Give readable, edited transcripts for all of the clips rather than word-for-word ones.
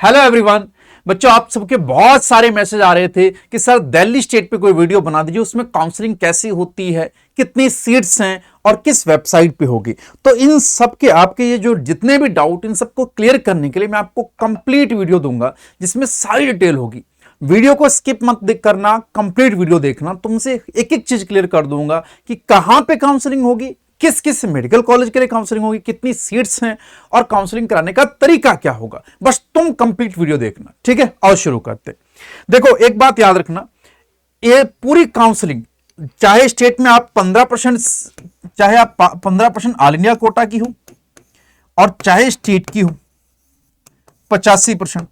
Hello everyone. बच्चों, आप सबके बहुत सारे मैसेज आ रहे थे कि सर दिल्ली स्टेट पे कोई वीडियो बना दीजिए, उसमें काउंसलिंग कैसी होती है, कितनी सीट्स हैं और किस वेबसाइट पे होगी। तो इन सब के आपके ये जो जितने भी डाउट, इन सबको क्लियर करने के लिए मैं आपको कंप्लीट वीडियो दूंगा जिसमें सारी डिटेल होगी। वीडियो को स्किप मत करना, कंप्लीट वीडियो देखना। तुमसे एक एक चीज क्लियर कर दूंगा कि कहां पे काउंसलिंग होगी, किस किस मेडिकल कॉलेज के लिए काउंसलिंग होगी, कितनी सीट्स हैं और काउंसलिंग कराने का तरीका क्या होगा। बस तुम कंप्लीट वीडियो देखना, ठीक है। और शुरू करते। देखो, एक बात याद रखना, ये पूरी काउंसलिंग चाहे स्टेट में आप 15%, चाहे आप 15% ऑल इंडिया कोटा की हो और चाहे स्टेट की हो 85%।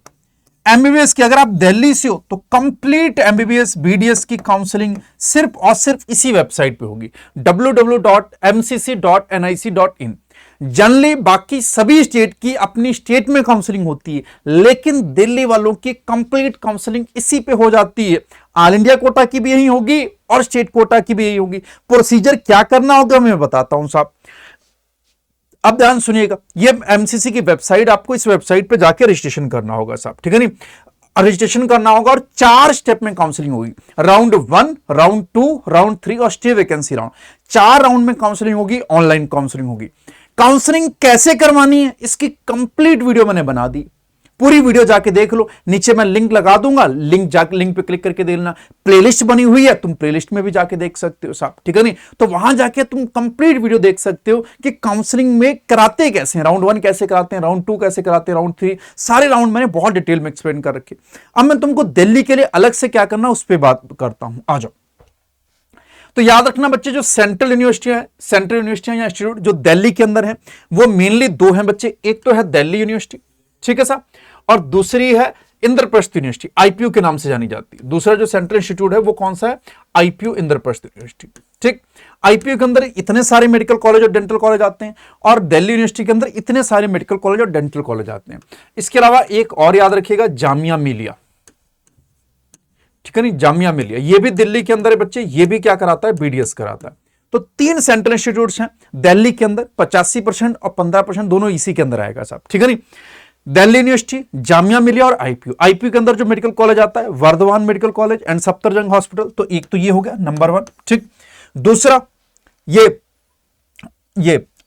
एमबीबीएस की अगर आप दिल्ली से हो तो कंप्लीट एमबीबीएस बीडीएस की काउंसलिंग सिर्फ और सिर्फ इसी वेबसाइट पे होगी, www.mcc.nic.in। जनरली बाकी सभी स्टेट की अपनी स्टेट में काउंसलिंग होती है, लेकिन दिल्ली वालों की कंप्लीट काउंसलिंग इसी पे हो जाती है। ऑल इंडिया कोटा की भी यही होगी और स्टेट कोटा की भी यही होगी। प्रोसीजर क्या करना होगा मैं बताता हूं साहब, अब ध्यान सुनिएगा। ये एमसीसी की वेबसाइट, आपको इस वेबसाइट पे जाके रजिस्ट्रेशन करना होगा साहब, ठीक है नहीं। रजिस्ट्रेशन करना होगा और 4 स्टेप में काउंसलिंग होगी। राउंड 1, राउंड 2, राउंड 3 और स्टे वैकेंसी राउंड। 4 राउंड में काउंसलिंग होगी, ऑनलाइन काउंसलिंग होगी। काउंसलिंग कैसे करवानी है इसकी कंप्लीट वीडियो मैंने बना दी, पूरी वीडियो जाके देख लो। नीचे मैं लिंक लगा दूंगा, लिंक पे क्लिक करके देख लेना। प्लेलिस्ट बनी हुई है, तुम प्लेलिस्ट में भी जाके देख सकते हो साहब, ठीक है नहीं। तो वहां जाके तुम कंप्लीट वीडियो देख सकते हो कि काउंसलिंग में कराते कैसे हैं, राउंड 1 कैसे कराते हैं, राउंड 2 कैसे कराते हैं, राउंड 3, सारे राउंड मैंने बहुत डिटेल में एक्सप्लेन कर रखे। अब मैं तुमको दिल्ली के लिए अलग से क्या करना उस पर बात करता हूं, आ जाओ। तो याद रखना बच्चे, जो सेंट्रल यूनिवर्सिटी है, सेंट्रल यूनिवर्सिटी या इंस्टीट्यूट जो दिल्ली के अंदर है, वो मेनली 2 हैं बच्चे। एक तो है दिल्ली यूनिवर्सिटी, ठीक है साहब, और दूसरी है इंद्रप्रस्थ यूनिवर्सिटी, आईपीयू के नाम से जानी जाती है। दूसरा जो सेंट्रल इंस्टीट्यूट है वो कौन सा है, आईपीयू इंद्रप्रस्थ यूनिवर्सिटी, ठीक। आईपीयू के अंदर इतने सारे मेडिकल कॉलेज और डेंटल कॉलेज आते हैं और दिल्ली यूनिवर्सिटी के अंदर इतने सारे मेडिकल कॉलेज और डेंटल कॉलेज आते हैं। इसके अलावा एक और याद रखिएगा, जामिया मिलिया, ठीक है नहीं, जामिया मिलिया, ये भी दिल्ली के अंदर है बच्चे। ये भी क्या कराता है, बीडीएस कराता है। तो 3 सेंट्रल इंस्टीट्यूट्स हैं दिल्ली के अंदर, 85% और 15% दोनों इसी के अंदर आएगा साहब, ठीक है नहीं। दिल्ली यूनिवर्सिटी, जामिया मिलिया और आईपीयू। आईपीयू के अंदर जो मेडिकल कॉलेज आता है, Vardhman medical college and Safdarjung hospital. तो एक तो ये हो गया नंबर 1, ठीक। दूसरा ये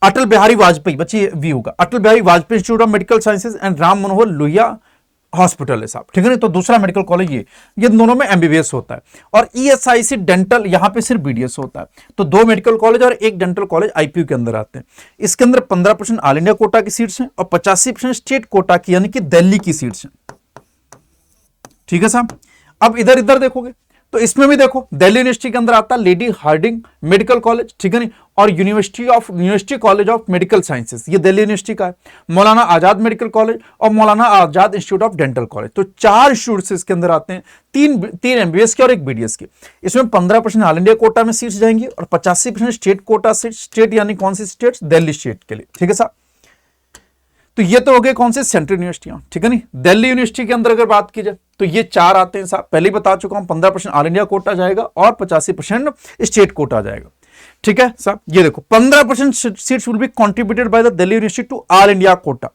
अटल बिहारी वाजपेयी, बच्चे ये भी होगा, Atal Bihari Vajpayee institute of medical sciences and Ram Manohar Lohia hospital है साहब, ठीक है ना। तो दूसरा मेडिकल कॉलेज ये दोनों में एमबीबीएस होता है। और ईएसआईसी डेंटल, यहां पे सिर्फ बीडीएस होता है। तो 2 मेडिकल कॉलेज और 1 डेंटल कॉलेज आईपीयू के अंदर आते हैं। इसके अंदर 15% ऑल इंडिया कोटा की सीट्स हैं और 85% स्टेट कोटा की, यानी कि दिल्ली की सीट्स हैं, ठीक है साहब। अब इधर देखोगे तो इसमें भी देखो, दिल्ली यूनिवर्सिटी के अंदर आता है लेडी हार्डिंग मेडिकल कॉलेज, ठीक है नहीं, और university college of medical sciences, ये दिल्ली यूनिवर्सिटी का है। मौलाना आजाद मेडिकल कॉलेज और मौलाना Azad institute of dental college. तो 4 इंस्टीट्यूट इसके अंदर आते हैं, 3 एमबीबीएस के और 1 बीडीएस के। इसमें 15% ऑल इंडिया कोटा में सीट्स जाएंगी और 85% स्टेट कोटा से, स्टेट यानी कौन सी स्टेट, दिल्ली स्टेट के लिए, ठीक है साहब। तो ये तो हो गए कौन से, सेंट्रल यूनिवर्सिटियां, ठीक है नहीं। दिल्ली यूनिवर्सिटी के अंदर अगर बात की जाए तो ये 4 आते हैं साहब, पहले ही बता चुका हूं। 15% ऑल इंडिया कोटा जाएगा और 85% स्टेट कोटा जाएगा, ठीक है साहब। ये देखो, 15% seats will be contributed by the Delhi university to all India quota,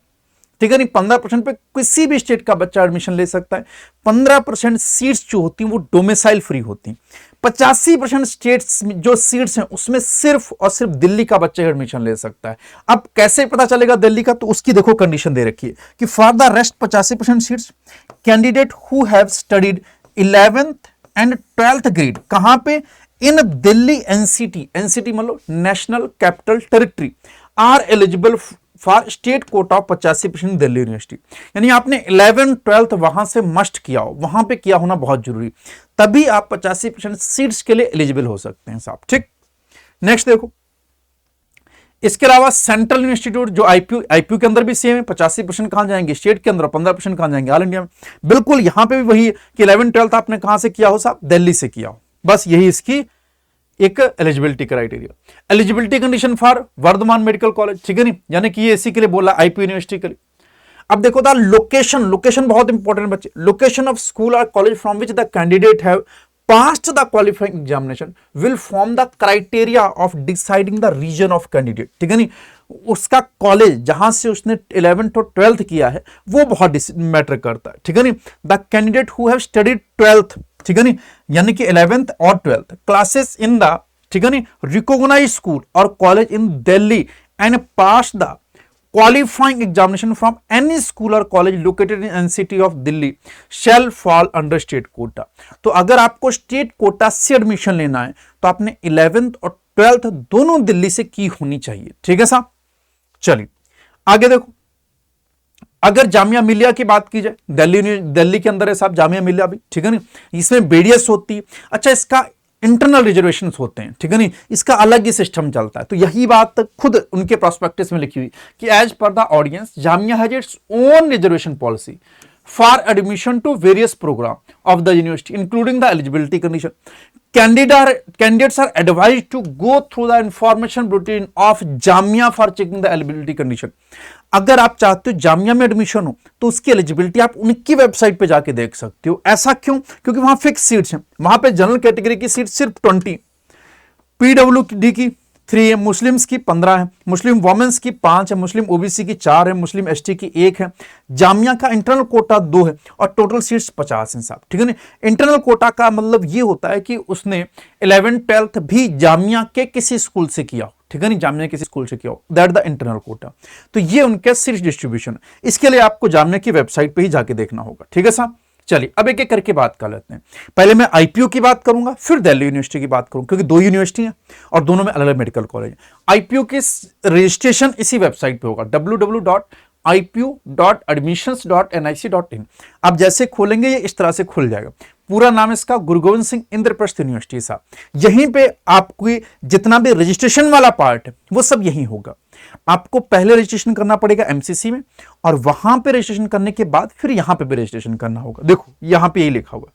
ठीक है नहीं। 15% पे किसी भी स्टेट का बच्चा एडमिशन ले सकता है। 15% सीट्स जो होती हैं वो डोमिसाइल फ्री होती हैं। 85% स्टेट्स जो सीट्स हैं उसमें सिर्फ और सिर्फ दिल्ली का बच्चा एडमिशन ले सकता है। अब कैसे पता चलेगा दिल्ली का, तो उसकी देखो कंडीशन दे रखी है कि for the rest 85% seats candidate who have studied 11th and 12th grade, कहां पे, इन दिल्ली एनसीटी मतलब national capital territory, are eligible for state quota of 85% Delhi university. यानी आपने 11th 12th वहां से मस्ट किया हो, वहां पे किया होना बहुत जरूरी, तभी आप 85% सीट्स के लिए एलिजिबल हो सकते हैं साहब, ठीक। नेक्स्ट देखो, इसके अलावा सेंट्रल इंस्टीट्यूट जो आईपीयू के अंदर भी सेम है। 85% कहां जाएंगे, स्टेट के अंदर, 15% कहां जाएंगे, ऑल इंडिया में। बिल्कुल यहां पे भी वही है कि 11th 12th आपने कहां से किया हो साहब, दिल्ली से किया हो, बस यही इसकी एक eligibility criteria. Eligibility condition for Vardhman medical college, ठीक है नहीं, यानी कि ये इसी के लिए बोला, आईपीयू यूनिवर्सिटी के लिए। अब देखो द लोकेशन बहुत इंपॉर्टेंट बच्चे, लोकेशन ऑफ स्कूल और college from which the candidate have passed the qualifying examination will form the criteria of deciding the region of candidate, ठीक है नहीं। उसका कॉलेज जहां से उसने 11th और 12th किया है वो बहुत मैटर करता है, ठीक है नहीं। The candidate who have studied 12th, ठीक है नहीं, यानी कि 11th और 12th क्लासेस इन द, ठीक है नहीं, रिकॉग्नाइज्ड स्कूल और college in Delhi and pass the qualifying examination from any school or college located in NCT of Delhi shall fall under state quota। तो अगर आपको स्टेट कोटा से admission लेना है तो आपने 11th और 12th दोनों दिल्ली से की होनी चाहिए, ठीक है साहब। चलिए आगे देखो, अगर जामिया मिलिया की बात की जाए, दिल्ली के अंदर है साहब जामिया मिलिया भी, ठीक है ना, इसमें बीडीएस होती है। अच्छा, इसका इंटरनल रिजर्वेशंस होते हैं, ठीक है नहीं, इसका अलग ही सिस्टम चलता है। तो यही बात खुद उनके प्रोस्पेक्टस में लिखी हुई कि as per the audience Jamia has its own reservation policy for admission to various program of the university including the eligibility condition. Candidates are advised to go through the information bulletin of Jamia for checking the eligibility condition. अगर आप चाहते हो जामिया में admission हो तो उसकी eligibility आप उनकी वेबसाइट पे जाके देख सकते हो। ऐसा क्यों? क्योंकि वहां फिक्स सीट्स हैं, वहां पे जनरल कैटेगरी की सीट सिर्फ 20, पीडब्ल्यूडी की 3 है, मुस्लिम्स की 15 है, मुस्लिम वोमेन्स की 5 है, मुस्लिम ओबीसी की 4 है, मुस्लिम एसटी की 1 है। जामिया का इंटरनल कोटा 2 है और टोटल सीट्स 50 हैं साहब, ठीक है ना। इंटरनल कोटा का मतलब ये होता है कि उसने 11th 12th भी जामिया के किसी स्कूल से किया हो, ठीक है नहीं, जामिया किसी स्कूल से किया हो, दैट द इंटरनल कोटा। तो ये उनके सीट्स डिस्ट्रीब्यूशन, इसके लिए आपको जामिया की वेबसाइट पे ही जाके देखना होगा, ठीक है साहब। चलिए अब एक एक करके बात कर लेते हैं। पहले मैं आईपीयू की बात करूंगा, फिर दिल्ली यूनिवर्सिटी की बात करूंगा, क्योंकि 2 यूनिवर्सिटी हैं और दोनों में अलग अलग मेडिकल कॉलेज हैं। आईपीयू की रजिस्ट्रेशन इसी वेबसाइट पे होगा, www.ipu.admissions.nic.in। आप जैसे खोलेंगे ये इस तरह से खुल जाएगा। पूरा नाम इसका गुरु गोविंद सिंह इंद्रप्रस्थ यूनिवर्सिटी साहब। यहीं पे आपको जितना भी रजिस्ट्रेशन वाला पार्ट है वो सब यहीं होगा। आपको पहले रजिस्ट्रेशन करना पड़ेगा एमसीसी में और वहां पे रजिस्ट्रेशन करने के बाद फिर यहां पे भी रजिस्ट्रेशन करना होगा। देखो यहां पे यही लिखा हुआ,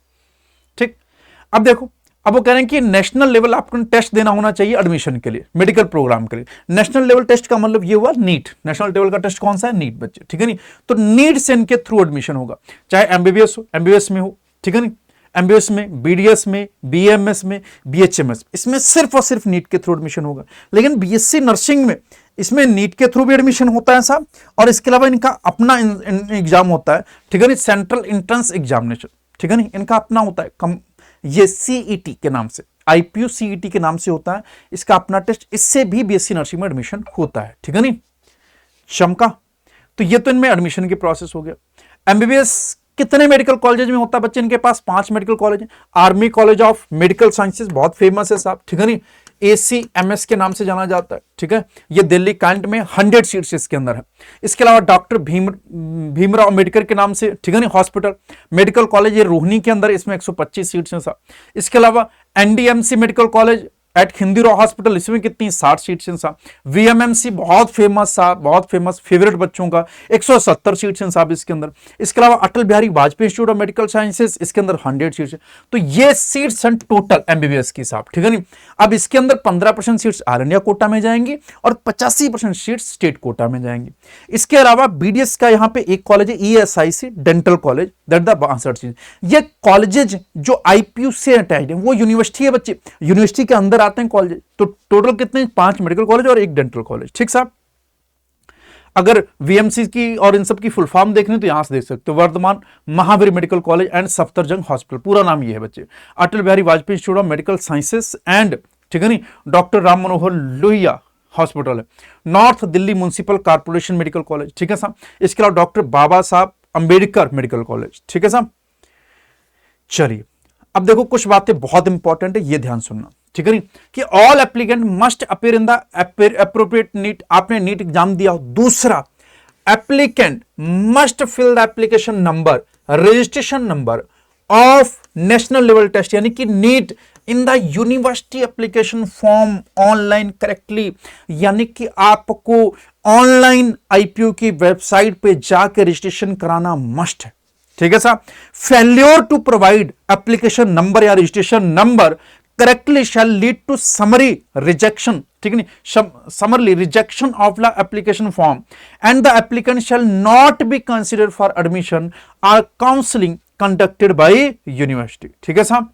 ठीक। अब देखो, अब वो कह रहे हैं कि नेशनल लेवल आपको टेस्ट देना होना चाहिए एडमिशन के लिए, मेडिकल प्रोग्राम के लिए। नेशनल लेवल टेस्ट का मतलब ये हुआ नीट। नेशनल लेवल का टेस्ट कौन सा है? नीट बच्चे, ठीक है नहीं। तो नीट से इनके थ्रू एडमिशन होगा, चाहे एमबीबीएस हो, एमबीबीएस में हो, ठीक है नहीं, एमबीबीएस में, बीडीएस में, बीएमएस में, बीएचएमएस, इसमें सिर्फ और सिर्फ नीट के थ्रू एडमिशन होगा। लेकिन बीएससी नर्सिंग में इसमें नीट के थ्रू भी एडमिशन होता है साहब, और इसके अलावा इनका अपना एग्जाम होता है, ठीक है नहीं, सेंट्रल एंट्रेंस एग्जामिनेशन, ठीक है नहीं, इनका अपना होता है। ये सीईटी के नाम से, आईपीयू सीईटी के नाम से होता है, इसका अपना टेस्ट। इससे भी बीएससी नर्सिंग में एडमिशन होता है, ठीक है नहीं, चमका। तो ये तो इनमें एडमिशन की प्रोसेस हो गया। एमबीबीएस कितने मेडिकल कॉलेज में होता है बच्चे? इनके पास 5 मेडिकल कॉलेज हैं। Army college of medical sciences बहुत फेमस है साहब, ठीक है नहीं, ACMS के नाम से जाना जाता है, ठीक है। ये दिल्ली कैंट में 100 सीट्स इसके अंदर है। इसके अलावा डॉक्टर भीमराव अम्बेडकर के नाम से, ठीक है नहीं, हॉस्पिटल मेडिकल कॉलेज ये रोहिणी के अंदर, इसमें 125 सीट्स हैं साहब। इसके अलावा NDMC मेडिकल कॉलेज एट खिंदीराव हॉस्पिटल, इसमें कितनी 60 सीट्स हैं साहब। VMMC बहुत फेमस साहब, बहुत फेमस, फेवरेट बच्चों का, 170 सीट्स हैं साहब इसके अंदर। इसके अलावा Atal Bihari Vajpayee institute of medical sciences, इसके अंदर 100 सीट्स हैं। तो ये सीट्स हैं टोटल एमबीबीएस की साहब, ठीक है नहीं। अब इसके अंदर 15% सीट्स ऑल इंडिया कोटा में जाएंगी और 85% सीट्स स्टेट कोटा में जाएंगी। इसके अलावा बीडीएस का यहाँ पे एक कॉलेज है ESIC dental college, that the 62 seat. ये कॉलेजेज जो आईपीयू से अटैच्ड है, वो यूनिवर्सिटी है बच्चे, यूनिवर्सिटी के अंदर आते हैं कॉलेज। तो टोटल कितने? 5 मेडिकल कॉलेज और 1 डेंटल कॉलेज, ठीक साहब। अगर वीएमसी की और इन सब की फुल फॉर्म देखनी तो यहां से देख सकते हो, Vardhman Mahavir medical college and Safdarjung hospital, पूरा नाम ये है बच्चे। Atal Bihari Vajpayee institute of medical sciences and, ठीक है नहीं, डॉक्टर राम मनोहर लोहिया हॉस्पिटल है। North Delhi municipal corporation medical college, ठीक है साहब। इसके अलावा डॉक्टर बाबा साहब अंबेडकर मेडिकल कॉलेज, ठीक है साहब। चलिए अब देखो कुछ बातें बहुत इंपॉर्टेंट है, ये ध्यान सुनना, ठीक है नहीं, कि all applicant must appear in the appropriate NEET. आपने नीट एग्जाम दिया। दूसरा, applicant must fill the application number, registration number of national level test, यानी कि NEET in the university application form online correctly, यानी कि आपको ऑनलाइन आईपीयू की website पे जाकर रजिस्ट्रेशन कराना मस्ट है, ठीक है साहब। Failure to provide application number या registration number correctly shall lead to summary rejection, ठीक है नहीं, summarily rejection of the application form and the applicant shall not be considered for admission और काउंसलिंग कंडक्टेड बाय यूनिवर्सिटी, ठीक है साहब।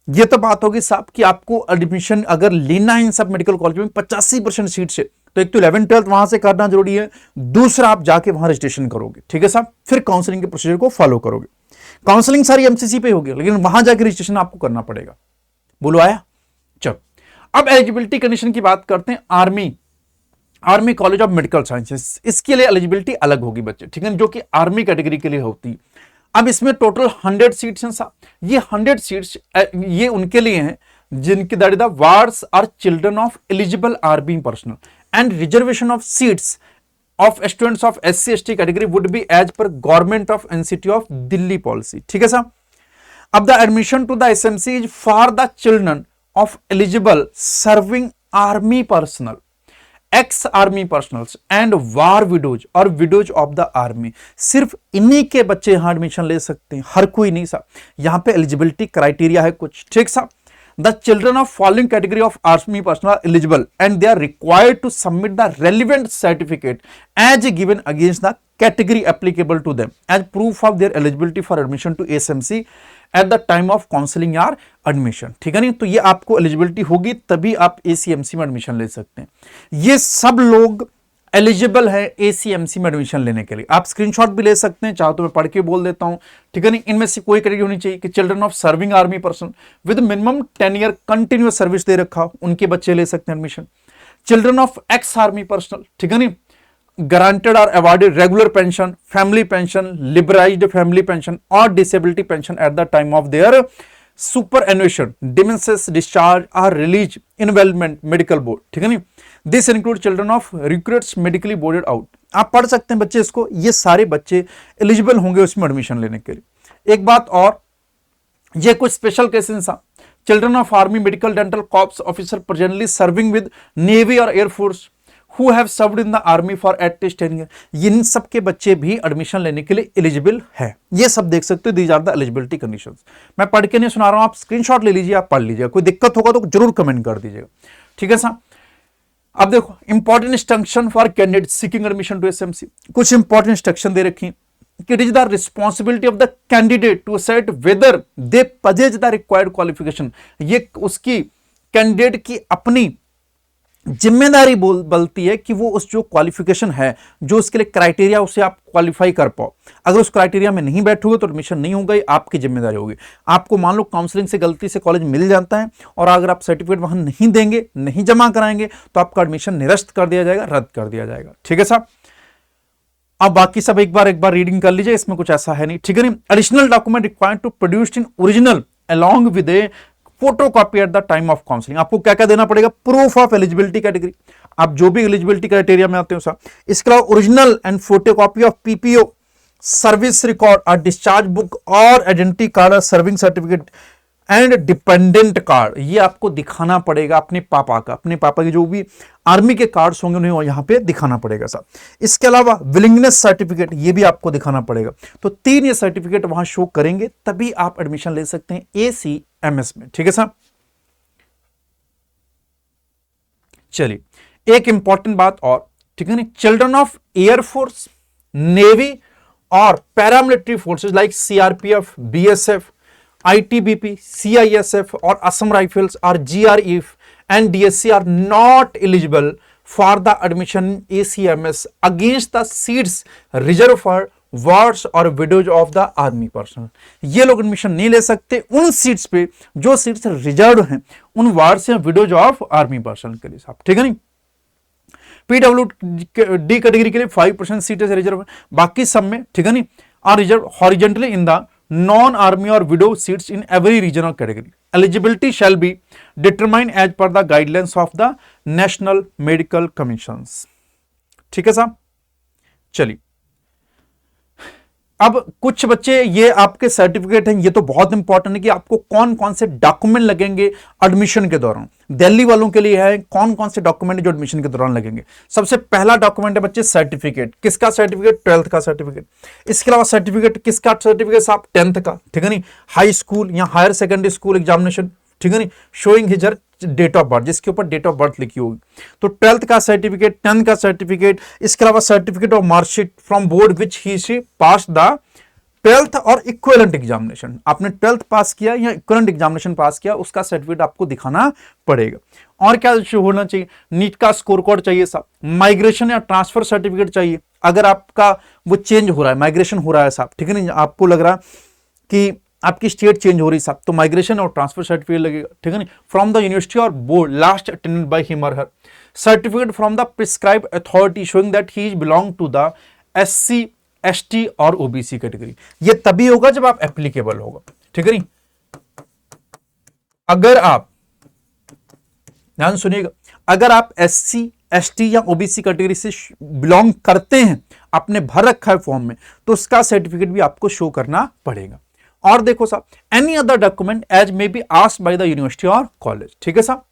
ये तो बात होगी साहब कि आपको एडमिशन अगर लेना है इन सब मेडिकल कॉलेज में 85% सीट से, तो एक तो 11th 12th वहां से करना जरूरी है, दूसरा आप जाके वहां रजिस्ट्रेशन करोगे, ठीक है साहब, फिर काउंसलिंग के प्रोसीजर को फॉलो करोगे। काउंसलिंग सारी एमसीसी पे होगी, लेकिन वहां जाके रजिस्ट्रेशन आपको करना पड़ेगा। बोलो आया? चलो अब एलिजिबिलिटी कंडीशन की बात करते हैं। Army college of medical sciences, इसके लिए एलिजिबिलिटी अलग होगी बच्चे, ठीक है, जो कि आर्मी कैटेगरी के लिए होती है। अब इसमें टोटल 100 सीट्स हैं साहब। ये 100 सीट्स ये उनके लिए हैं जिनकी that is the wards are children of eligible army personnel, and reservation of seats of students of SC ST category would be as per government of NCT of Delhi policy, ठीक है साहब। अब the admission to the SMC is for the children of eligible serving army personnel, ex army personals and war widows और widows of the army। सिर्फ इन्हीं के बच्चे यहां एडमिशन ले सकते हैं, हर कोई नहीं साहब। यहां पे एलिजिबिलिटी क्राइटेरिया है कुछ, ठीक साहब। The children of following category of army personnel are eligible and they are required to submit the relevant certificate as given against the category applicable to them as proof of their eligibility for admission to SMC at the time of counseling or admission, ठीक है नहीं। तो ये आपको eligibility होगी तभी आप ACMC में एडमिशन ले सकते हैं। ये सब लोग एलिजिबल है ACMC में एडमिशन लेने के लिए। आप स्क्रीनशॉट भी ले सकते हैं, चाहो तो मैं पढ़ के बोल देता हूं, ठीक है नहीं। इनमें से कोई कैटेगरी होनी चाहिए कि children of serving army person with minimum 10 year continuous service दे रखा हो, उनके बच्चे ले सकते हैं admission. Children of ex army personnel, ठीक है नहीं, ग्रांटेड और awarded regular pension, family pension, liberalised family pension और disability pension at the time of their superannuation, demises, discharge और रिलीज इनवेलमेंट मेडिकल बोर्ड, ठीक है नहीं। This include children of recruits medically boarded out. आप पढ़ सकते हैं बच्चे इसको, ये सारे बच्चे एलिजिबल होंगे उसमें एडमिशन लेने के लिए। एक बात और, ये कुछ स्पेशल केसेस हैं। Children of army medical dental corps officer presently serving with navy और air force who have served in the army for at least 10 years, इन सब के बच्चे भी एडमिशन लेने के लिए एलिजिबल है। ये सब देख सकते हो, these are the eligibility conditions. मैं पढ़ के नहीं सुना रहा हूं, आप स्क्रीनशॉट ले लीजिए, आप पढ़ लीजिए। कोई दिक्कत होगा तो जरूर कमेंट कर दीजिएगा, ठीक है साहब। अब देखो important instruction for candidate seeking admission to SMC. कुछ इंपॉर्टेंट इंस्ट्रक्शन दे रखी कि it is the responsibility of the candidate to set whether they possess the required qualification. ये उसकी कैंडिडेट की अपनी जिम्मेदारी बोलती है कि वो उस जो क्वालिफिकेशन है, जो उसके लिए क्राइटेरिया, उसे आप क्वालिफाई कर पाओ। अगर उस क्राइटेरिया में नहीं बैठोगे तो एडमिशन नहीं होगा, आपकी जिम्मेदारी होगी। आपको मान लो काउंसलिंग से गलती से कॉलेज मिल जाता है और अगर आप सर्टिफिकेट वहां नहीं देंगे, नहीं जमा कराएंगे, तो आपका एडमिशन निरस्त कर दिया जाएगा, रद्द कर दिया जाएगा, ठीक है साहब। अब बाकी सब एक बार रीडिंग कर लीजिए, इसमें कुछ ऐसा है नहीं, ठीक है नहीं। Additional document required to produced in original along with a photocopy at the time of counselling. आपको क्या क्या देना पड़ेगा? प्रूफ ऑफ एलिजिबिलिटी कैटेगरी, आप जो भी एलिजिबिलिटी क्राइटेरिया में आते हो साहब। इसके अलावा original and photocopy of PPO, service record और डिस्चार्ज बुक और आइडेंटिटी कार्ड और serving certificate and dependent card, ये आपको दिखाना पड़ेगा अपने पापा का, अपने पापा के जो भी आर्मी के कार्ड्स होंगे उन्हें यहां पे दिखाना पड़ेगा साहब। इसके अलावा विलिंगनेस सर्टिफिकेट, ये भी आपको दिखाना पड़ेगा। तो 3 ये सर्टिफिकेट वहां शो करेंगे तभी आप एडमिशन ले सकते हैं ACMS में, ठीक है साहब। चलिए एक इंपॉर्टेंट बात और, ठीक है ना, चिल्ड्रन ऑफ एयरफोर्स, नेवी और paramilitary forces like CRPF, BSF, ITBP, CISF और असम राइफल्स और GREF and DSC are not eligible for the admission in ACMS against the seats reserved for wards और widows of the army personnel। ये लोग admission नहीं ले सकते उन seats पे जो सीट्स रिजर्व हैं उन वार्ड्स या विडोज ऑफ आर्मी पर्सनल के लिए साहब, ठीक है नहीं। PWD कैटेगरी के लिए 5% सीटें रिजर्व है, बाकी सब में, ठीक है नहीं, are reserved horizontally in the non-army or widow seats in every regional category. Eligibility shall be determined as per the guidelines of the National Medical Commissions. ठीक है साहब। चलिए अब कुछ बच्चे, ये आपके सर्टिफिकेट हैं, ये तो बहुत इंपॉर्टेंट है कि आपको कौन कौन से डॉक्यूमेंट लगेंगे एडमिशन के दौरान। दिल्ली वालों के लिए है कौन कौन से डॉक्यूमेंट जो एडमिशन के दौरान लगेंगे। सबसे पहला डॉक्यूमेंट है बच्चे सर्टिफिकेट। किसका सर्टिफिकेट? 12th का सर्टिफिकेट। इसके अलावा सर्टिफिकेट किसका सर्टिफिकेट साहब? 10th का, ठीक है नहीं, हाई स्कूल या हायर सेकेंडरी स्कूल एग्जामिनेशन, ठीक है नहीं, शोइंग हिजर डेट ऑफ बर्थ, जिसके ऊपर डेट ऑफ बर्थ लिखी होगी। तो 12th का सर्टिफिकेट, 10th का सर्टिफिकेट, इसके अलावा certificate of marksheet from board which he pass the twelfth और इक्विवेलेंट एग्जामिनेशन, आपने ट्वेल्थ पास किया या इक्विवेलेंट एग्जामिनेशन पास किया, उसका सर्टिफिकेट आपको दिखाना पड़ेगा। और क्या इशू होना चाहिए, नीट का स्कोर कार्ड चाहिए साहब, माइग्रेशन या ट्रांसफर सर्टिफिकेट चाहिए, अगर आपका वो चेंज हो रहा है, माइग्रेशन हो रहा है साहब, ठीक है नहीं, आपको लग रहा कि आपकी स्टेट चेंज हो रही साहब, तो माइग्रेशन और ट्रांसफर सर्टिफिकेट लगेगा, ठीक है नहीं, फ्रॉम द यूनिवर्सिटी और board last attended by him और her, certificate from the prescribe authority showing that he is belong to the SC ST और OBC कैटेगरी। ये तभी होगा जब आप एप्लीकेबल होगा, ठीक है नहीं। अगर आप ध्यान सुनिएगा, अगर आप SC ST या OBC कैटेगरी से बिलोंग करते हैं, आपने भर रखा है फॉर्म में, तो उसका सर्टिफिकेट भी आपको शो करना पड़ेगा। और देखो साहब, any other document as may be asked by the university और कॉलेज, ठीक है साहब।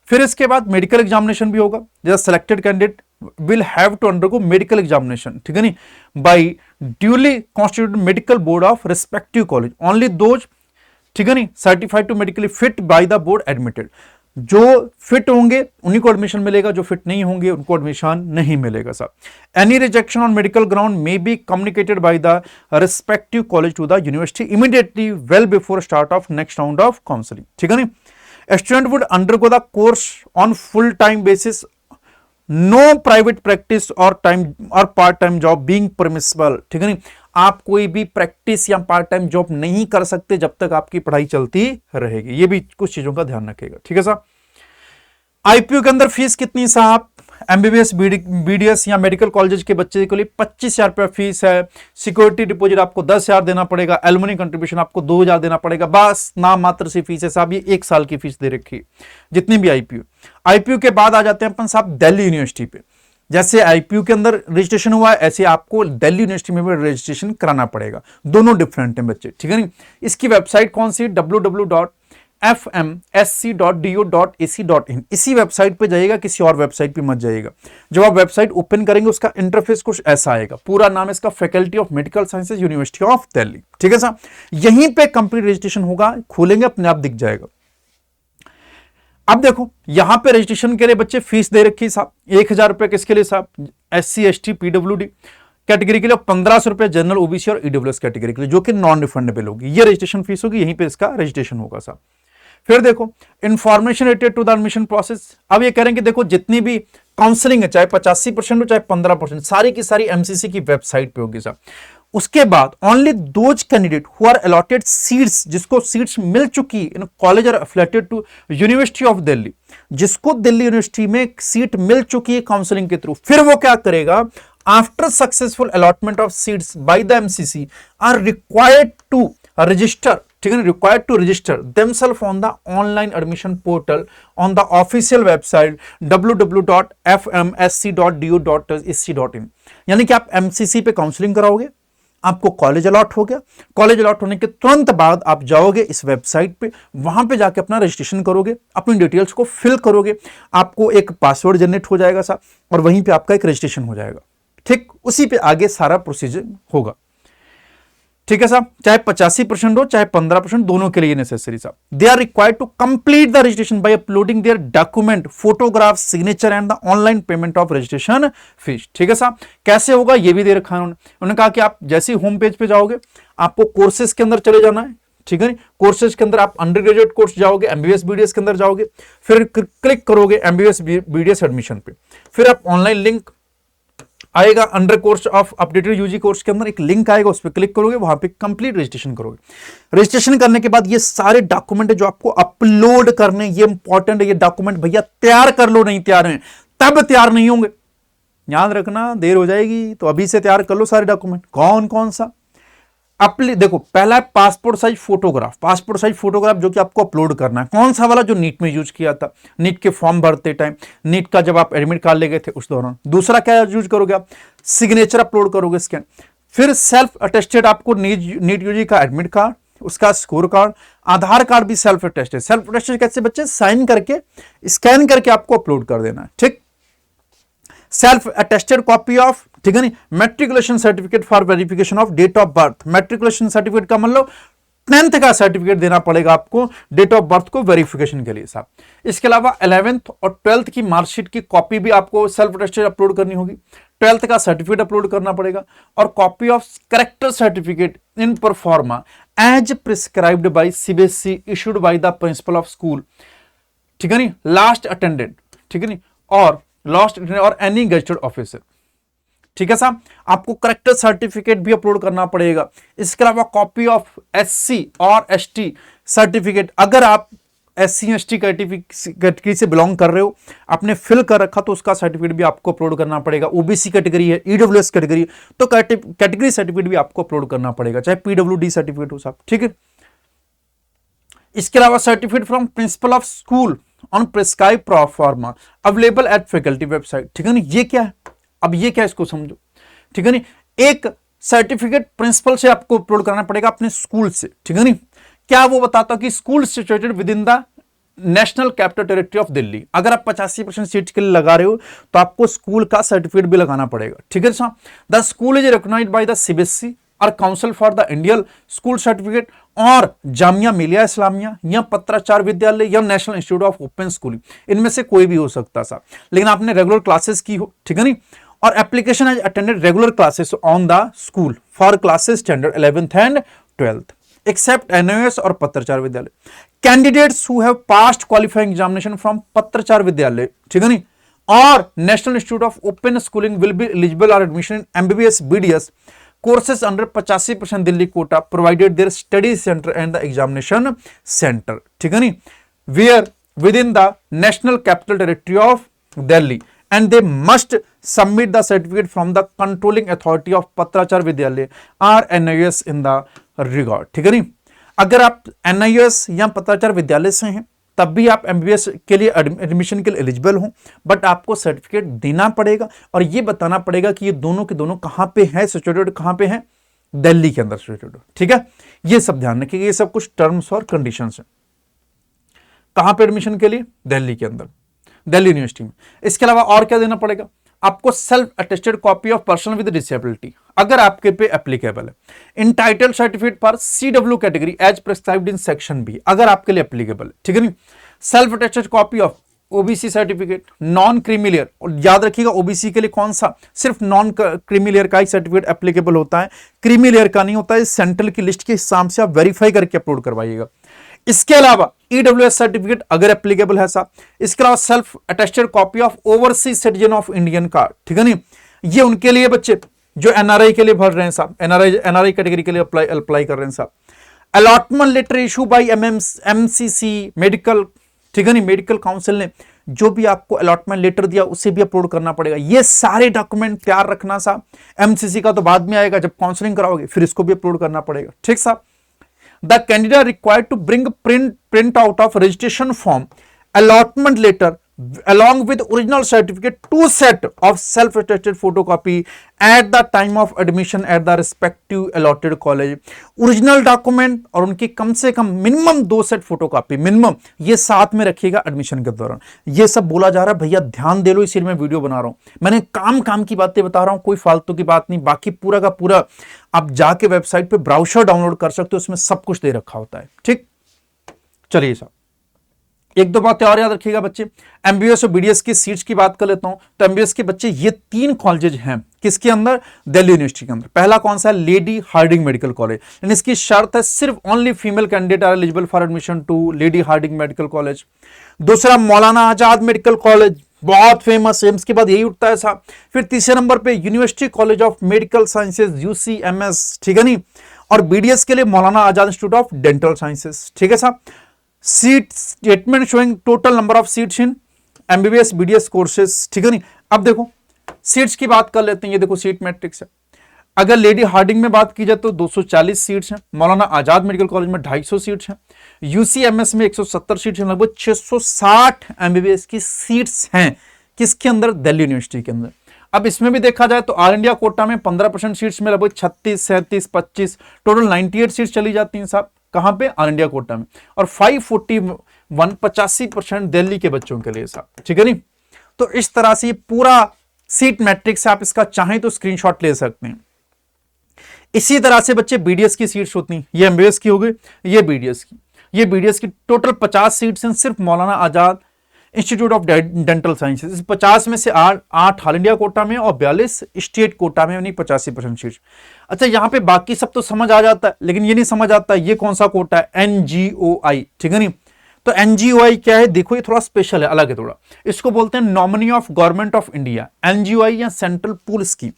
फिर इसके बाद मेडिकल एग्जामिनेशन भी होगा, जैसे selected candidate will have to undergo medical examination, ठीक है नहीं, by duly constituted medical board of respective college, only those, ठीक है नहीं, certified to medically fit by the board admitted, जो फिट होंगे उन्हीं को एडमिशन मिलेगा, जो फिट नहीं होंगे उनको एडमिशन नहीं मिलेगा साहब। Any rejection on medical ground may be communicated by the respective college to the university immediately well before start of next round of counselling, ठीक है नहीं। Student would undergo the course on full time basis, no private practice और part time job being permissible, ठीक है नहीं, आप कोई भी प्रैक्टिस या पार्ट टाइम जॉब नहीं कर सकते जब तक आपकी पढ़ाई चलती रहेगी, ये भी कुछ चीजों का ध्यान रखिएगा, ठीक है साहब। IPU के अंदर फीस कितनी साहब, MBBS BDS या मेडिकल कॉलेज के बच्चे के लिए 25,000 रुपया फीस है। सिक्योरिटी डिपॉजिट आपको 10,000 देना पड़ेगा, एलुमनी कंट्रीब्यूशन आपको 2,000 देना पड़ेगा, बस नाम मात्र सी फीस है साहब, ये 1 साल की फीस दे रखी है जितनी भी IPU के बाद आ जाते हैं अपन साहब दिल्ली यूनिवर्सिटी पे। जैसे IPU के अंदर रजिस्ट्रेशन हुआ है, ऐसे आपको दिल्ली यूनिवर्सिटी में भी रजिस्ट्रेशन कराना पड़ेगा, दोनों डिफरेंट हैं बच्चे, ठीक है नहीं। इसकी वेबसाइट कौन सी, www.fmsc.do.ac.in, इसी वेबसाइट पे जाइएगा, किसी और वेबसाइट पे मत जाइएगा। जब आप वेबसाइट ओपन करेंगे उसका इंटरफेस कुछ ऐसा आएगा, पूरा नाम इसका faculty of medical sciences university of Delhi, ठीक है साहब। यहीं पे कंप्लीट रजिस्ट्रेशन होगा, खोलेंगे अपने आप दिख जाएगा। अब देखो यहां पे रजिस्ट्रेशन के लिए बच्चे फीस दे रखी साहब, 1,000 रुपए किसके लिए साहब, SC ST PWD कैटेगरी के लिए, 1,500 रुपए जनरल OBC और EWS कैटेगरी के लिए, जो कि नॉन रिफंडेबल होगी, ये रजिस्ट्रेशन फीस होगी, यहीं पे इसका रजिस्ट्रेशन होगा साहब। फिर देखो information related to the admission process, अब ये कह रहे हैं कि देखो जितनी भी काउंसलिंग है, चाहे 85% हो चाहे 15%, सारी की सारी MCC की वेबसाइट पे होगी साहब। उसके बाद only those candidate who are allotted seats, जिसको सीट्स मिल चुकी इन कॉलेज और affiliated to university of Delhi, जिसको दिल्ली यूनिवर्सिटी में सीट मिल चुकी है काउंसलिंग के थ्रू, फिर वो क्या करेगा, after successful allotment of seats by the MCC are required to register, ठीक है, required to register themselves on the online admission portal on the official website www.fmsc.do.ac.in। यानी कि आप MCC पे काउंसलिंग कराओगे, आपको कॉलेज अलॉट हो गया, कॉलेज अलॉट होने के तुरंत बाद आप जाओगे इस वेबसाइट पे, वहां पे जाके अपना रजिस्ट्रेशन करोगे, अपनी डिटेल्स को फिल करोगे, आपको एक पासवर्ड जनरेट हो जाएगा साहब, और वहीं पे आपका एक रजिस्ट्रेशन हो जाएगा, ठीक, उसी पे आगे सारा प्रोसीजर होगा, ठीक है साहब। चाहे 85% हो चाहे 15%, दोनों के लिए नेसेसरी साहब। They are required to complete the registration by uploading their document, photograph, signature and the online payment of registration fee, ठीक है साहब। कैसे होगा ये भी दे रखा है उन्होंने कहा कि आप जैसे ही होम पेज पे जाओगे आपको कोर्सेज के अंदर चले जाना है, ठीक है, कोर्सेज के अंदर आप अंडर ग्रेजुएट कोर्स जाओगे, MBBS BDS के अंदर जाओगे, फिर क्लिक करोगे MBBS BDS एडमिशन पे, फिर आप ऑनलाइन लिंक आएगा, under course of updated UG course के अंदर एक लिंक आएगा, उस पर क्लिक करोगे, वहां पे कंप्लीट रजिस्ट्रेशन करोगे। रजिस्ट्रेशन करने के बाद ये सारे डॉक्यूमेंट है जो आपको अपलोड करने, ये इंपॉर्टेंट है, ये डॉक्यूमेंट भैया तैयार कर लो, नहीं तैयार हैं तब तैयार नहीं होंगे, याद रखना, देर हो जाएगी, तो अभी से तैयार कर लो सारे डॉक्यूमेंट। कौन कौन सा, देखो पहला है पासपोर्ट साइज फोटोग्राफ जो कि आपको अपलोड करना है, कौन सा वाला, जो नीट में यूज किया था, नीट के फॉर्म भरते टाइम, नीट का जब आप एडमिट कार्ड ले गए थे उस दौरान। दूसरा क्या यूज करोगे आप, सिग्नेचर अपलोड करोगे, स्कैन। फिर सेल्फ अटेस्टेड आपको नीट UG का एडमिट कार्ड, उसका स्कोर कार्ड, आधार कार्ड भी सेल्फ अटेस्टेड। सेल्फ अटेस्टेड कैसे बच्चे, साइन करके स्कैन करके आपको अपलोड कर देना है, ठीक। सेल्फ अटेस्टेड कॉपी ऑफ, ठीक है नहीं, matriculation certificate for verification of date of birth, matriculation certificate का मतलब 10th का सर्टिफिकेट देना पड़ेगा आपको डेट ऑफ बर्थ को वेरिफिकेशन के लिए साहब। इसके अलावा 11th और 12th की मार्कशीट की कॉपी भी आपको सेल्फ अटेस्टेड अपलोड करनी होगी। 12th का सर्टिफिकेट अपलोड करना पड़ेगा, और copy of character certificate in proforma as prescribed by CBSE issued by the principal of school, ठीक है नहीं, लास्ट अटेंडेंट, ठीक है नहीं, और लास्ट अटेंडेंट और एनी गेजेटेड ऑफिसर, ठीक है साहब। आपको करेक्टर सर्टिफिकेट भी अपलोड करना पड़ेगा। इसके अलावा कॉपी ऑफ एससी और एसटी सर्टिफिकेट, अगर आप एससी एसटी कैटेगरी से बिलोंग कर रहे हो, आपने फिल कर रखा तो उसका सर्टिफिकेट भी आपको अपलोड करना पड़ेगा। ओबीसी कैटेगरी है, ईडब्ल्यूएस कैटेगरी, तो कैटेगरी सर्टिफिकेट भी आपको अपलोड करना पड़ेगा, चाहे पीडब्ल्यूडी सर्टिफिकेट हो साहब, ठीक है। इसके अलावा certificate from principal of school on prescribe proforma available at faculty website, ठीक है ना। ये क्या है, अब ये क्या, इसको समझो, ठीक है नी। एक सर्टिफिकेट प्रिंसिपल से आपको अपलोड करना पड़ेगा अपने स्कूल से, ठीक है नी। क्या वो बताता कि school situated with in the national capital territory of Delhi. अगर आप 85% सीट के लिए लगा रहे हो तो आपको स्कूल का सर्टिफिकेट भी लगाना पड़ेगा, ठीक है साहब। The school is recognised by the CBSE और council for the Indian school certificate, और जामिया मिलिया इस्लामिया या पत्राचार विद्यालय या national institute of open schooling, इनमें से कोई भी हो सकता साहब, लेकिन आपने रेगुलर क्लासेस की हो, ठीक है नी। और application has attended regular classes on the school for classes standard 11th and 12th except NOS और पत्राचार विद्यालय। Candidates who have passed qualifying examination from पत्राचार विद्यालय, ठीक है नी, और national institute of open schooling will be eligible और admission in MBBS BDS courses under 85% Delhi quota provided their study center and the examination center, ठीक है नी, where within the national capital territory of Delhi and they must submit the certificate from the controlling authority of पत्राचार विद्यालय or NIS in the regard, ठीक है नी। अगर आप NIS या पत्राचार विद्यालय से हैं तब भी आप एमबीबीएस के लिए एडमिशन के लिए एलिजिबल हो, बट आपको सर्टिफिकेट देना पड़ेगा और ये बताना पड़ेगा कि ये दोनों के दोनों कहां पे हैं सिचुएटेड, कहां पे हैं, दिल्ली के अंदर सिचुएटेड, ठीक है। ये सब ध्यान रखिएगा, ये सब कुछ टर्म्स और कंडीशंस हैं। कहां पे एडमिशन के लिए, दिल्ली के अंदर, दिल्ली यूनिवर्सिटी में। इसके अलावा और क्या देना पड़ेगा आपको, self attested copy of person with disability अगर आपके पे एप्लीकेबल है, entitle certificate for CW category as prescribed in section B अगर आपके लिए एप्लीकेबल है, ठीक है नहीं। Self attested copy of OBC certificate non creamy layer, और याद रखिएगा ओबीसी के लिए कौन सा, सिर्फ नॉन क्रीमिलियर का ही सर्टिफिकेट एप्लीकेबल होता है, क्रीमिलियर का नहीं होता है। सेंट्रल की लिस्ट के हिसाब से आप वेरीफाई करके अपलोड करवाइएगा। इसके अलावा ईडब्ल्यूएस सर्टिफिकेट अगर एप्लीकेबल है साहब। इसके अलावा self attested copy of overseas citizen of Indian card, ठीक है नहीं, ये उनके लिए बच्चे जो एनआरआई के लिए भर रहे हैं साहब, एनआरआई कैटेगरी के लिए अप्लाई कर रहे हैं साहब। Allotment letter issue by MCC medical, ठीक है नहीं, मेडिकल काउंसिल ने जो भी आपको अलॉटमेंट लेटर दिया उसे भी अपलोड करना पड़ेगा। ये सारे डॉक्यूमेंट तैयार रखना साहब। एमसीसी का तो बाद में आएगा, जब काउंसलिंग कराओगे फिर इसको भी अपलोड करना पड़ेगा, ठीक साहब। The candidate required to bring print out of registration form, allotment letter along with original certificate, 2 set of self-attested photocopy at the time of admission at the respective allotted college. Original document और उनकी कम से कम minimum 2 set photocopy minimum, ये साथ में रखिएगा admission के दौरान। ये सब बोला जा रहा है भैया, ध्यान दे लो, इसीलिए मैं वीडियो बना रहा हूं। मैंने काम की बातें बता रहा हूं, कोई फालतू की बात नहीं। बाकी पूरा का पूरा आप जाके वेबसाइट पे ब्राउज़र डाउनलोड कर सकते हो, उसमें सब कुछ दे रखा होता है, ठीक। चलिए साहब, एक दो बातें और याद रखिएगा बच्चे। एमबीबीएस और बीडीएस की सीट्स की बात कर लेता हूं। तो एमबीबीएस के बच्चे ये 3 कॉलेजेज हैं किसके अंदर, दिल्ली यूनिवर्सिटी के अंदर। पहला कौन सा है, लेडी हार्डिंग मेडिकल कॉलेज, यानी इसकी शर्त है सिर्फ only female candidate are eligible for admission to lady Hardinge medical college. दूसरा मौलाना आजाद मेडिकल कॉलेज, बहुत फेमस है, इसके बाद यही उठता है साहब। फिर तीसरे नंबर पे university college of medical sciences UCMS, ठीक है नहीं। और बीडीएस के लिए Maulana Azad institute of dental sciences, ठीक है साहब। Seat statement showing total number of seats in MBBS BDS courses, ठीक है नहीं। अब देखो सीट्स की बात कर लेते हैं, ये देखो सीट मैट्रिक्स है। अगर लेडी हार्डिंग में बात की जाए तो 240 सीट्स हैं, मौलाना आजाद मेडिकल कॉलेज में 250 सीट्स हैं, यूसीएमएस में 170 सीट्स हैं, लगभग 660 एमबीबीएस की सीट्स हैं किसके अंदर, दिल्ली यूनिवर्सिटी के अंदर। अब इसमें भी देखा जाए तो ऑल इंडिया कोटा में 15% सीट्स में लगभग 36, 37, 25 टोटल 98 सीट्स चली जाती हैं साहब, कहां पे, ऑल इंडिया कोटा में। और 541 85% दिल्ली के बच्चों के लिए साहब, ठीक है नहीं। तो इस तरह से ये पूरा सीट मैट्रिक्स, आप इसका चाहें तो स्क्रीनशॉट ले सकते हैं। इसी तरह से बच्चे बीडीएस की सीट्स होती हैं, ये एमबीबीएस की हो गई, ये बीडीएस की। ये बीडीएस की टोटल 50 सीट्स हैं सिर्फ मौलाना Azad institute of dental sciences. इस 50 में से 8 ऑल इंडिया कोटा में और 42 स्टेट कोटा में, यानी 85% सीट्स। अच्छा, यहाँ पे बाकी सब तो समझ आ जाता है, लेकिन ये नहीं समझ आता ये कौन सा कोटा है, एनजीओआई, ठीक है नहीं। तो एनजीओआई क्या है, देखो ये थोड़ा स्पेशल है, अलग है थोड़ा। इसको बोलते हैं nominee of government of India. NGOI या सेंट्रल पूल स्कीम,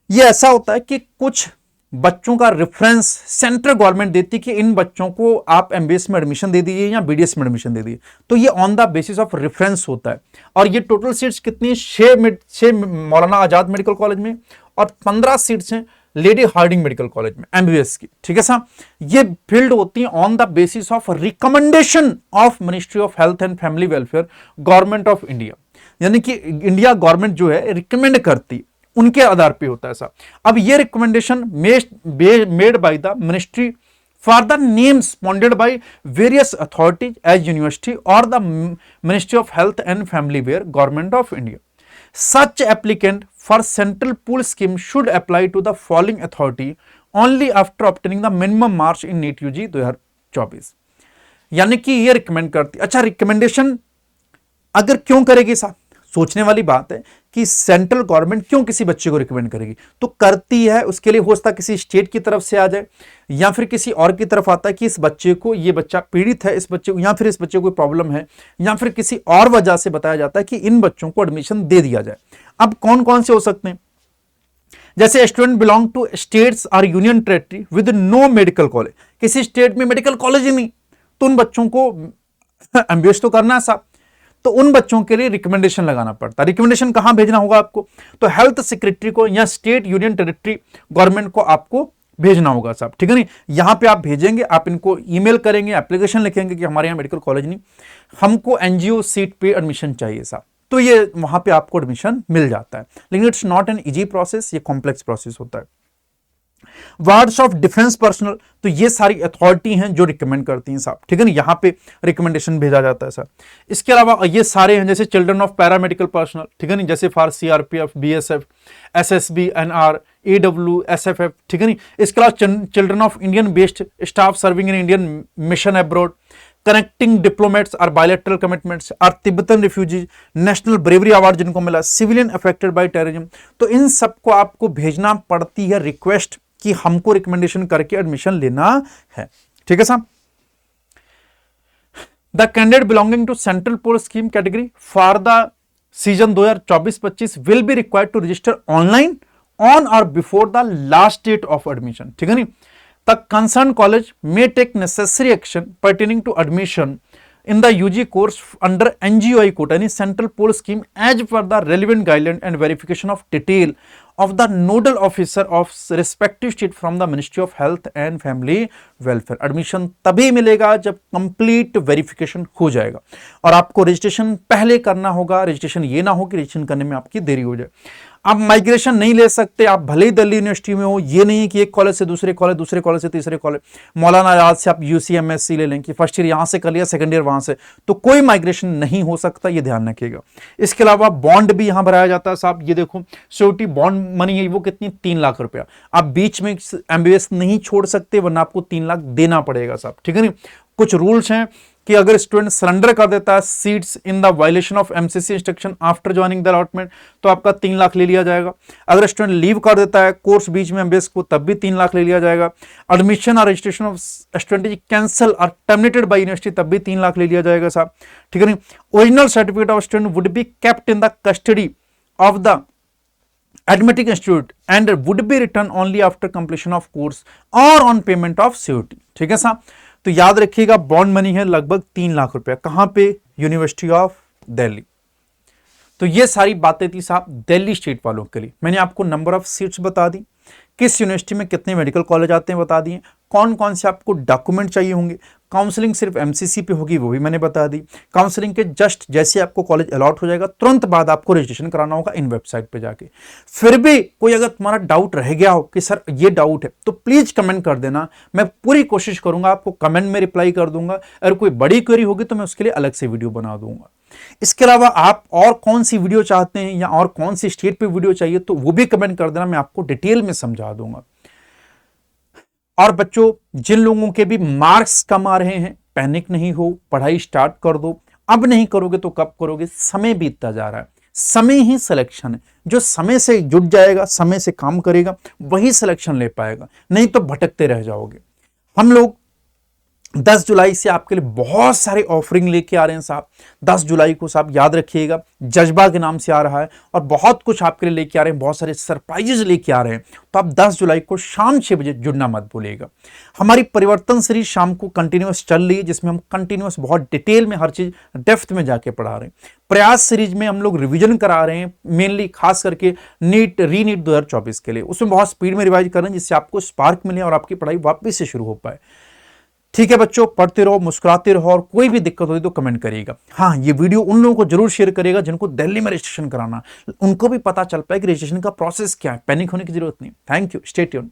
ये ऐसा होता है कि कुछ बच्चों का रेफरेंस सेंट्रल गवर्नमेंट देती कि इन बच्चों को आप एमबीएस में एडमिशन दे दीजिए या बीडीएस में एडमिशन दे दीजिए। तो ये on the basis of reference होता है। और ये टोटल सीट्स कितनी, 6 मौलाना आजाद मेडिकल कॉलेज में और 15 सीट्स हैं लेडी हार्डिंग मेडिकल कॉलेज में एमबीबीएस की, ठीक है साहब। ये फील्ड होती है on the basis of recommendation of ministry of health and family welfare, government of India. यानी कि इंडिया गवर्नमेंट जो है रिकमेंड करती, उनके आधार पे होता है साहब। अब ये recommendation made by the ministry for the names sponsored by various authorities as university और the ministry of health and family welfare, government of India. Such applicant for central pool scheme should apply to the following authority only after obtaining the minimum marks in NEET UG 2024। यानी कि ये recommend करती। अच्छा, recommendation अगर क्यों करेगी साहब, सोचने वाली बात है कि सेंट्रल गवर्नमेंट क्यों किसी बच्चे को रिकमेंड करेगी। तो करती है, उसके लिए हो सकता है किसी स्टेट की तरफ से आ जाए या फिर किसी और की तरफ आता है कि इस बच्चे को, ये बच्चा पीड़ित है, इस बच्चे को, या फिर इस बच्चे को कोई प्रॉब्लम है, या फिर किसी और वजह से बताया जाता है कि इन बच्चों को एडमिशन दे दिया जाए। अब कौन कौन से हो सकते हैं, जैसे स्टूडेंट बिलोंग टू स्टेट्स और union territory with no medical college, किसी स्टेट में मेडिकल कॉलेज ही नहीं, तो उन बच्चों को एमबीबीएस तो करना है साहब। तो उन बच्चों के लिए रिकमेंडेशन लगाना पड़ता है। रिकमेंडेशन कहां भेजना होगा आपको, तो हेल्थ सेक्रेटरी को या स्टेट यूनियन टेरिटरी गवर्नमेंट को आपको भेजना होगा साहब, ठीक है नहीं। यहां पे आप भेजेंगे, आप इनको ईमेल करेंगे, एप्लीकेशन लिखेंगे कि हमारे यहाँ मेडिकल कॉलेज नहीं, हमको एनजीओ सीट पे एडमिशन चाहिए साहब, तो ये वहां पे आपको एडमिशन मिल जाता है। लेकिन it's not an easy process, ये कॉम्प्लेक्स प्रोसेस होता है। वार्ड्स ऑफ डिफेंस पर्सनल, तो ये सारी अथॉरिटी हैं जो रिकमेंड करती हैं साहब, ठीक है ना। यहां पे रिकमेंडेशन भेजा जाता है सर। इसके अलावा ये सारे हैं, जैसे चिल्ड्रन ऑफ पैरामेडिकल पर्सनल, ठीक है नहीं, जैसे for CRPF, BSF, SSB, NR, AW, SFF, ठीक है नहीं। इसके अलावा children of Indian based staff serving in Indian mission abroad, connecting diplomats और बायलैटरल कमिटमेंट्स और Tibetan refugees, national bravery award जिनको मिला, सिविलियन अफेक्टेड बाय टेररिज्म, तो इन सबको आपको भेजना पड़ती है रिक्वेस्ट कि हमको रिकमेंडेशन करके एडमिशन लेना है, ठीक है साहब। The candidate belonging to central pool scheme category for the season 2024-25 will be required to register online on और before the last date of admission, ठीक है नहीं। The concern college may take necessary action pertaining to admission in the UG course under NGOI quota, any central pool scheme as per the relevant guideline and verification of detail of the nodal officer of respective state from the Ministry of Health and Family Welfare। Admission तभी मिलेगा जब complete verification हो जाएगा, और आपको registration पहले करना होगा। रजिस्ट्रेशन ये ना हो कि रजिस्ट्रेशन करने में आपकी देरी हो जाए। आप माइग्रेशन नहीं ले सकते, आप भले ही दिल्ली यूनिवर्सिटी में हो, ये नहीं है कि एक कॉलेज से दूसरे कॉलेज, दूसरे कॉलेज से तीसरे कॉलेज, मौलाना आजाद से आप यूसीएमएससी ले लें कि फर्स्ट ईयर यहां से कर लिया, सेकंड ईयर वहां से, तो कोई माइग्रेशन नहीं हो सकता, ये ध्यान रखिएगा। इसके अलावा बॉन्ड भी यहां भराया जाता है साहब, ये देखो सिक्योरिटी बॉन्ड मनी है, वो कितनी 3 लाख रुपया। आप बीच में एमबीबीएस नहीं छोड़ सकते, वरना आपको 3 लाख देना पड़ेगा साहब, ठीक है नहीं। कुछ रूल्स हैं कि अगर स्टूडेंट सरेंडर कर देता है seats in the violation of MCC instruction after joining the allotment, तो आपका 3 लाख ले लिया जाएगा। अगर स्टूडेंट लीव कर देता है कोर्स बीच में एमबीबीएस को, तब भी 3 लाख ले लिया जाएगा। एडमिशन और रजिस्ट्रेशन ऑफ स्टूडेंट कैंसल और टर्मिनेटेड बाय यूनिवर्सिटी, तब भी 3 लाख ले लिया जाएगा साहब, ठीक है नहीं। Original certificate of student would be kept in the custody of the admitting institute and would be return only after completion of course और ऑन पेमेंट ऑफ सिक्योरिटी, ठीक है साहब। तो याद रखिएगा बॉन्ड मनी है लगभग 3 लाख रुपया, कहां पे, यूनिवर्सिटी ऑफ दिल्ली। तो ये सारी बातें थी साहब दिल्ली स्टेट वालों के लिए। मैंने आपको नंबर ऑफ सीट्स बता दी, किस यूनिवर्सिटी में कितने मेडिकल कॉलेज आते हैं बता दिए, कौन कौन से आपको डॉक्यूमेंट चाहिए होंगे, काउंसलिंग सिर्फ एमसीसी पे होगी वो भी मैंने बता दी। काउंसलिंग के जस्ट जैसे आपको कॉलेज अलॉट हो जाएगा तुरंत बाद आपको रजिस्ट्रेशन कराना होगा इन वेबसाइट पे जाके। फिर भी कोई अगर तुम्हारा डाउट रह गया हो कि सर ये डाउट है, तो प्लीज कमेंट कर देना, मैं पूरी कोशिश करूंगा आपको कमेंट में रिप्लाई कर दूंगा। अगर कोई बड़ी क्वेरी होगी तो मैं उसके लिए अलग से वीडियो बना दूंगा। इसके अलावा आप और कौन सी वीडियो चाहते हैं या और कौन सी स्टेट पे वीडियो चाहिए, तो वो भी कमेंट कर देना, मैं आपको डिटेल में समझा दूंगा। और बच्चों, जिन लोगों के भी मार्क्स कम आ रहे हैं, पैनिक नहीं हो, पढ़ाई स्टार्ट कर दो। अब नहीं करोगे तो कब करोगे? समय बीतता जा रहा है। समय ही सिलेक्शन है। जो समय से जुट जाएगा, समय से काम करेगा, वही सिलेक्शन ले पाएगा, नहीं तो भटकते रह जाओगे। हम लोग 10 जुलाई से आपके लिए बहुत सारे ऑफरिंग लेके आ रहे हैं साहब। 10 जुलाई को साहब याद रखिएगा, जज्बा के नाम से आ रहा है और बहुत कुछ आपके लिए लेके आ रहे हैं, बहुत सारे सरप्राइजेज लेके आ रहे हैं। तो आप 10 जुलाई को शाम 6 बजे जुड़ना मत भूलिएगा। हमारी परिवर्तन सीरीज शाम को कंटिन्यूअस चल रही है, जिसमें हम कंटिन्यूअस बहुत डिटेल में हर चीज डेप्थ में जाके पढ़ा रहे हैं। प्रयास सीरीज में हम लोग रिवीजन करा रहे हैं, मेनली खास करके रीनीट 2024 के लिए। उसमें बहुत स्पीड में रिवाइज कर रहे हैं, जिससे आपको स्पार्क मिले और आपकी पढ़ाई वापस से शुरू हो पाए। ठीक है बच्चों, पढ़ते रहो, मुस्कुराते रहो, और कोई भी दिक्कत होती तो कमेंट करिएगा। हाँ, ये वीडियो उन लोगों को जरूर शेयर करिएगा जिनको दिल्ली में रजिस्ट्रेशन कराना, उनको भी पता चल पाए कि रजिस्ट्रेशन का प्रोसेस क्या है। पैनिक होने की जरूरत नहीं। Thank you, stay tuned.